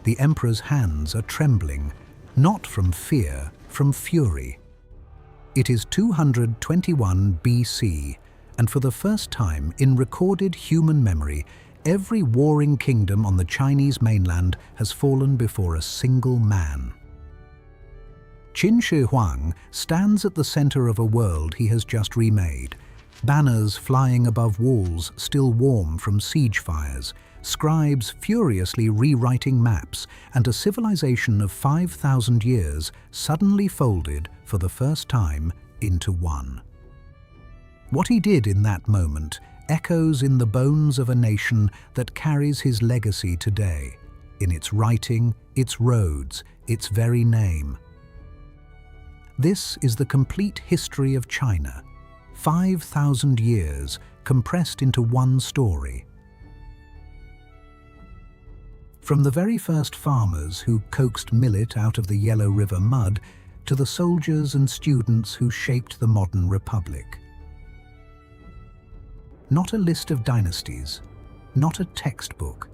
The emperor's hands are trembling, not from fear, from fury. It is 221 BC, and for the first time in recorded human memory, every warring kingdom on the Chinese mainland has fallen before a single man. Qin Shi Huang stands at the center of a world he has just remade. Banners flying above walls still warm from siege fires, scribes furiously rewriting maps, and a civilization of 5,000 years suddenly folded for the first time into one. What he did in that moment echoes in the bones of a nation that carries his legacy today, in its writing, its roads, its very name. This is the complete history of China, 5,000 years compressed into one story. From the very first farmers who coaxed millet out of the Yellow River mud to the soldiers and students who shaped the modern republic. Not a list of dynasties, not a textbook,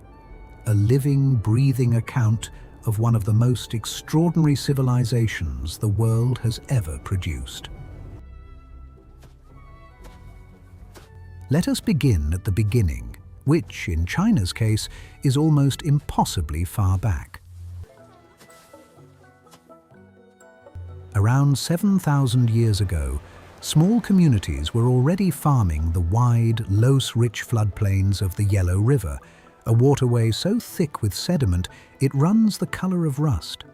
a living, breathing account of one of the most extraordinary civilizations the world has ever produced. Let us begin at the beginning, which, in China's case, is almost impossibly far back. Around 7,000 years ago, small communities were already farming the wide, loess-rich floodplains of the Yellow River, a waterway so thick with sediment it runs the color of rust.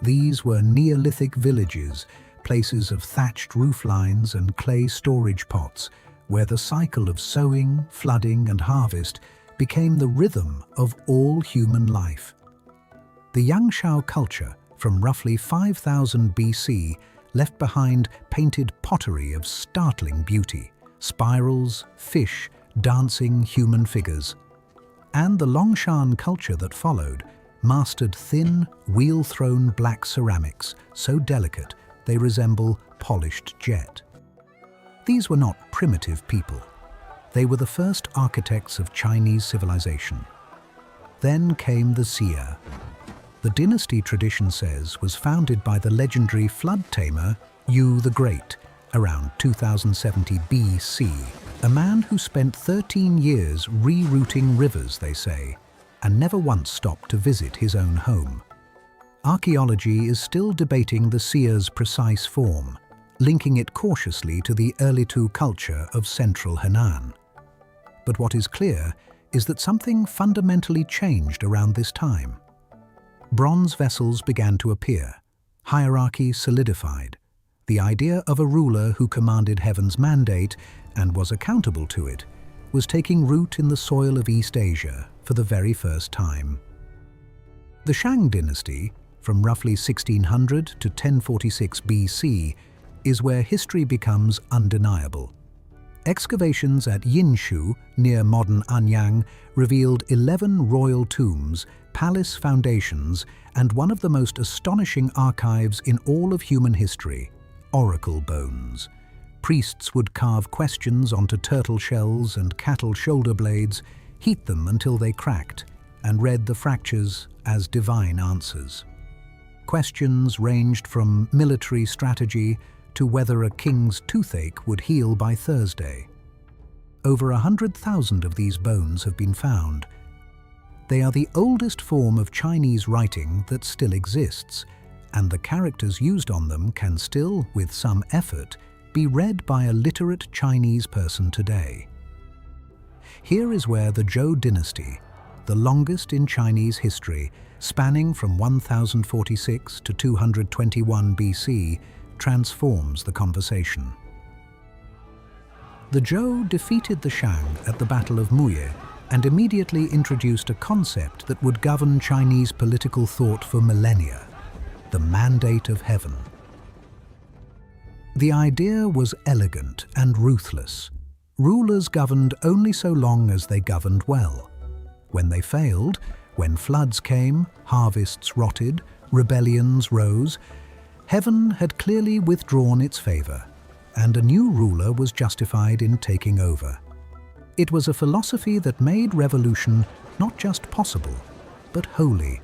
These were Neolithic villages, places of thatched rooflines and clay storage pots, where the cycle of sowing, flooding, and harvest became the rhythm of all human life. The Yangshao culture, from roughly 5,000 BC, left behind painted pottery of startling beauty, spirals, fish, dancing human figures. And the Longshan culture that followed mastered thin, wheel-thrown black ceramics, so delicate they resemble polished jet. These were not primitive people. They were the first architects of Chinese civilization. Then came the Xia. The dynasty, tradition says, was founded by the legendary flood tamer Yu the Great, around 2070 BC, a man who spent 13 years rerouting rivers, they say, and never once stopped to visit his own home. Archaeology is still debating the Xia's precise form, linking it cautiously to the Erlitou culture of central Henan. But what is clear is that something fundamentally changed around this time. Bronze vessels began to appear, hierarchy solidified. The idea of a ruler who commanded heaven's mandate and was accountable to it was taking root in the soil of East Asia for the very first time. The Shang dynasty, from roughly 1600 to 1046 BC, is where history becomes undeniable. Excavations at Yinshu, near modern Anyang, revealed 11 royal tombs, palace foundations, and one of the most astonishing archives in all of human history, oracle bones. Priests would carve questions onto turtle shells and cattle shoulder blades, heat them until they cracked, and read the fractures as divine answers. Questions ranged from military strategy to whether a king's toothache would heal by Thursday. Over 100,000 of these bones have been found. They are the oldest form of Chinese writing that still exists, and the characters used on them can still, with some effort, be read by a literate Chinese person today. Here is where the Zhou dynasty, the longest in Chinese history, spanning from 1046 to 221 BC, transforms the conversation. The Zhou defeated the Shang at the Battle of Muye and immediately introduced a concept that would govern Chinese political thought for millennia: the mandate of heaven. The idea was elegant and ruthless. Rulers governed only so long as they governed well. When they failed, when floods came, harvests rotted, rebellions rose, heaven had clearly withdrawn its favor, and a new ruler was justified in taking over. It was a philosophy that made revolution not just possible, but holy.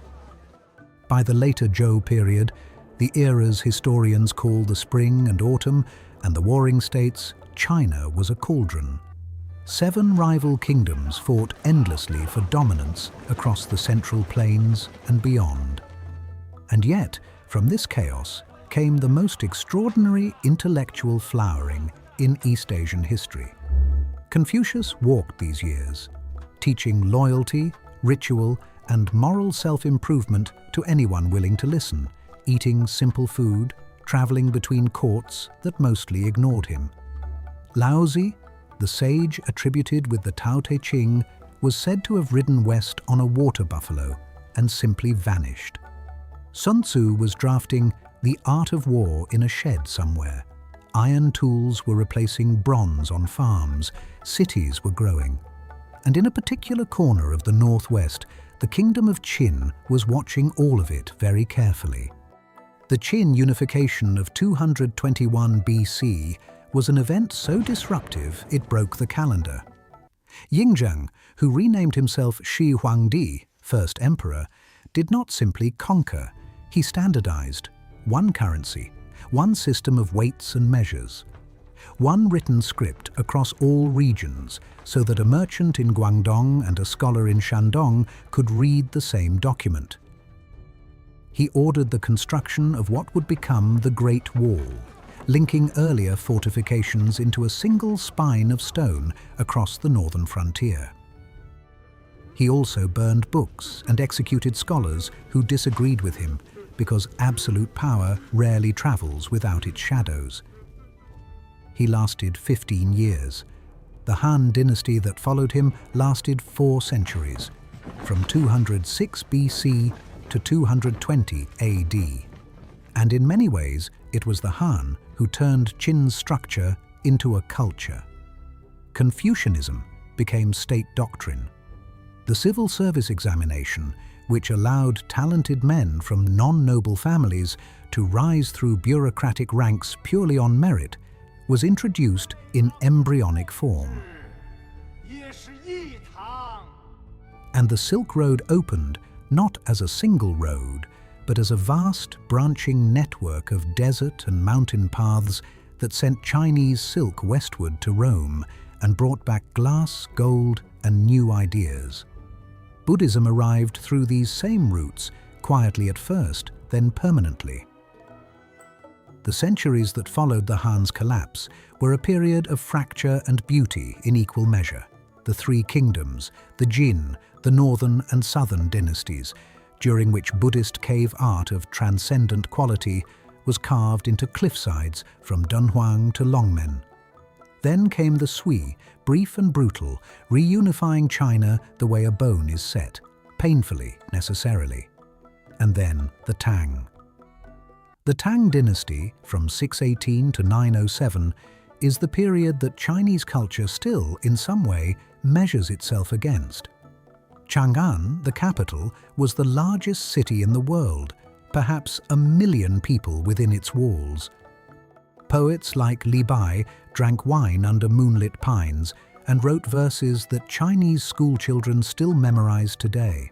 By the later Zhou period, the eras historians call the Spring and Autumn, and the Warring States, China was a cauldron. 7 rival kingdoms fought endlessly for dominance across the Central Plains and beyond. And yet, from this chaos came the most extraordinary intellectual flowering in East Asian history. Confucius walked these years, teaching loyalty, ritual, and moral self-improvement to anyone willing to listen, eating simple food, traveling between courts that mostly ignored him. Laozi, the sage attributed with the Tao Te Ching, was said to have ridden west on a water buffalo and simply vanished. Sun Tzu was drafting The Art of War in a shed somewhere. Iron tools were replacing bronze on farms, cities were growing. And in a particular corner of the northwest, the kingdom of Qin was watching all of it very carefully. The Qin unification of 221 BC was an event so disruptive it broke the calendar. Yingzheng, who renamed himself Shi Huang, first emperor, did not simply conquer, he standardized. One currency, one system of weights and measures, one written script across all regions so that a merchant in Guangdong and a scholar in Shandong could read the same document. He ordered the construction of what would become the Great Wall, linking earlier fortifications into a single spine of stone across the northern frontier. He also burned books and executed scholars who disagreed with him, because absolute power rarely travels without its shadows. He lasted 15 years. The Han dynasty that followed him lasted 4 centuries, from 206 BC to 220 AD. And in many ways, it was the Han who turned Qin's structure into a culture. Confucianism became state doctrine. The civil service examination, which allowed talented men from non-noble families to rise through bureaucratic ranks purely on merit, was introduced in embryonic form. And the Silk Road opened not as a single road, but as a vast branching network of desert and mountain paths that sent Chinese silk westward to Rome and brought back glass, gold, and new ideas. Buddhism arrived through these same routes, quietly at first, then permanently. The centuries that followed the Han's collapse were a period of fracture and beauty in equal measure. The 3 kingdoms, the Jin, the northern and southern dynasties, during which Buddhist cave art of transcendent quality was carved into cliffsides from Dunhuang to Longmen. Then came the Sui, brief and brutal, reunifying China the way a bone is set, painfully, necessarily. And then the Tang. The Tang dynasty, from 618 to 907, is the period that Chinese culture still, in some way, measures itself against. Chang'an, the capital, was the largest city in the world, perhaps 1 million people within its walls. Poets like Li Bai drank wine under moonlit pines and wrote verses that Chinese schoolchildren still memorize today.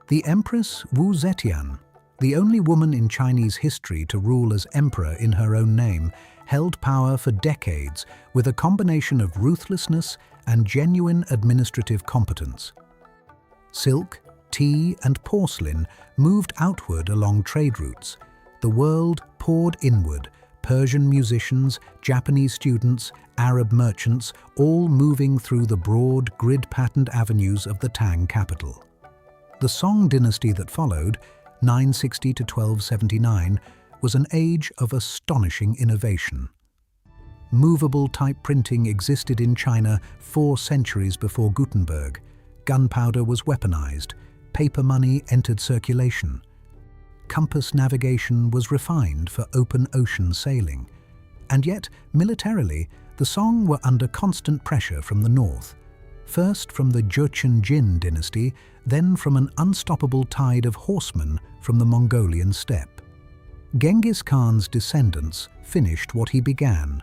The Empress Wu Zetian, the only woman in Chinese history to rule as emperor in her own name, held power for decades with a combination of ruthlessness and genuine administrative competence. Silk, tea, and porcelain moved outward along trade routes. The world poured inward, Persian musicians, Japanese students, Arab merchants, all moving through the broad, grid-patterned avenues of the Tang capital. The Song dynasty that followed, 960 to 1279, was an age of astonishing innovation. Movable type printing existed in China 4 centuries before Gutenberg. Gunpowder was weaponized. Paper money entered circulation. Compass navigation was refined for open ocean sailing. And yet, militarily, the Song were under constant pressure from the north. First from the Jurchen Jin dynasty, then from an unstoppable tide of horsemen from the Mongolian steppe. Genghis Khan's descendants finished what he began.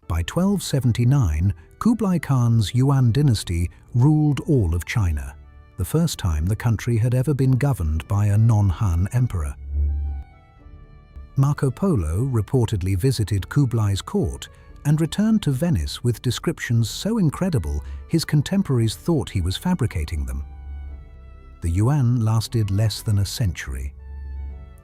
By 1279, Kublai Khan's Yuan dynasty ruled all of China. The the first time the country had ever been governed by a non-Han emperor. Marco Polo reportedly visited Kublai's court and returned to Venice with descriptions so incredible his contemporaries thought he was fabricating them. The Yuan lasted less than a century.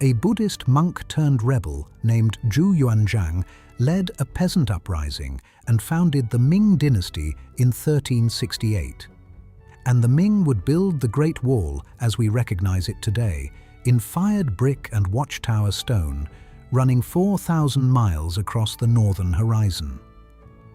A Buddhist monk-turned-rebel named Zhu Yuanzhang led a peasant uprising and founded the Ming dynasty in 1368. And the Ming would build the Great Wall, as we recognize it today, in fired brick and watchtower stone, running 4,000 miles across the northern horizon.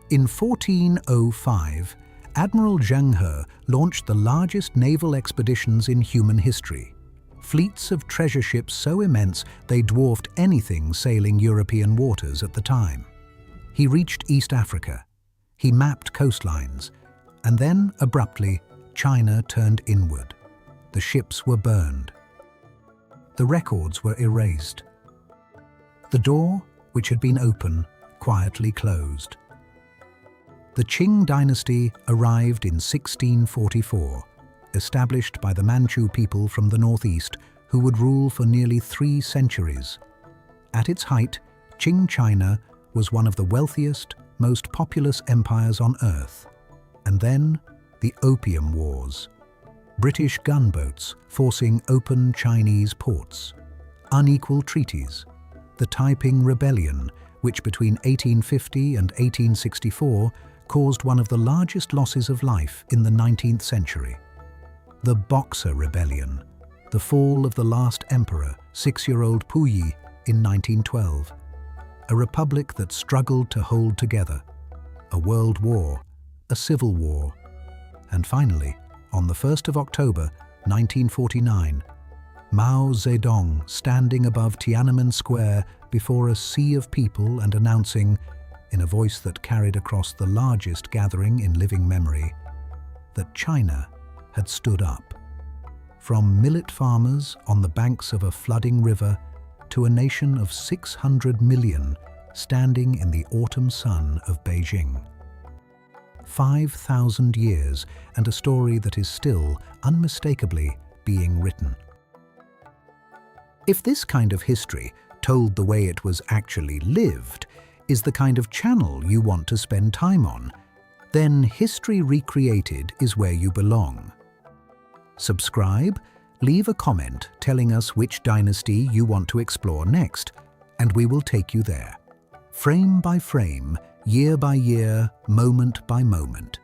In 1405, Admiral Zheng He launched the largest naval expeditions in human history. Fleets of treasure ships so immense they dwarfed anything sailing European waters at the time. He reached East Africa. He mapped coastlines. And then, abruptly, China turned inward. The ships were burned. The records were erased. The door, which had been open, quietly closed. The Qing dynasty arrived in 1644, established by the Manchu people from the northeast who would rule for nearly 3 centuries. At its height, Qing China was one of the wealthiest, most populous empires on earth. And then, the Opium Wars. British gunboats forcing open Chinese ports. Unequal treaties. The Taiping Rebellion, which between 1850 and 1864 caused one of the largest losses of life in the 19th century. The Boxer Rebellion, the fall of the last emperor, 6-year-old Puyi, in 1912. A republic that struggled to hold together. A world war, a civil war. And finally, on the 1st of October, 1949, Mao Zedong standing above Tiananmen Square before a sea of people and announcing, in a voice that carried across the largest gathering in living memory, that China had stood up. From millet farmers on the banks of a flooding river to a nation of 600 million standing in the autumn sun of Beijing. 5,000 years and a story that is still unmistakably being written. If this kind of history, told the way it was actually lived, is the kind of channel you want to spend time on, then History Recreated is where you belong. Subscribe, leave a comment telling us which dynasty you want to explore next, and we will take you there. Frame by frame, year by year, moment by moment.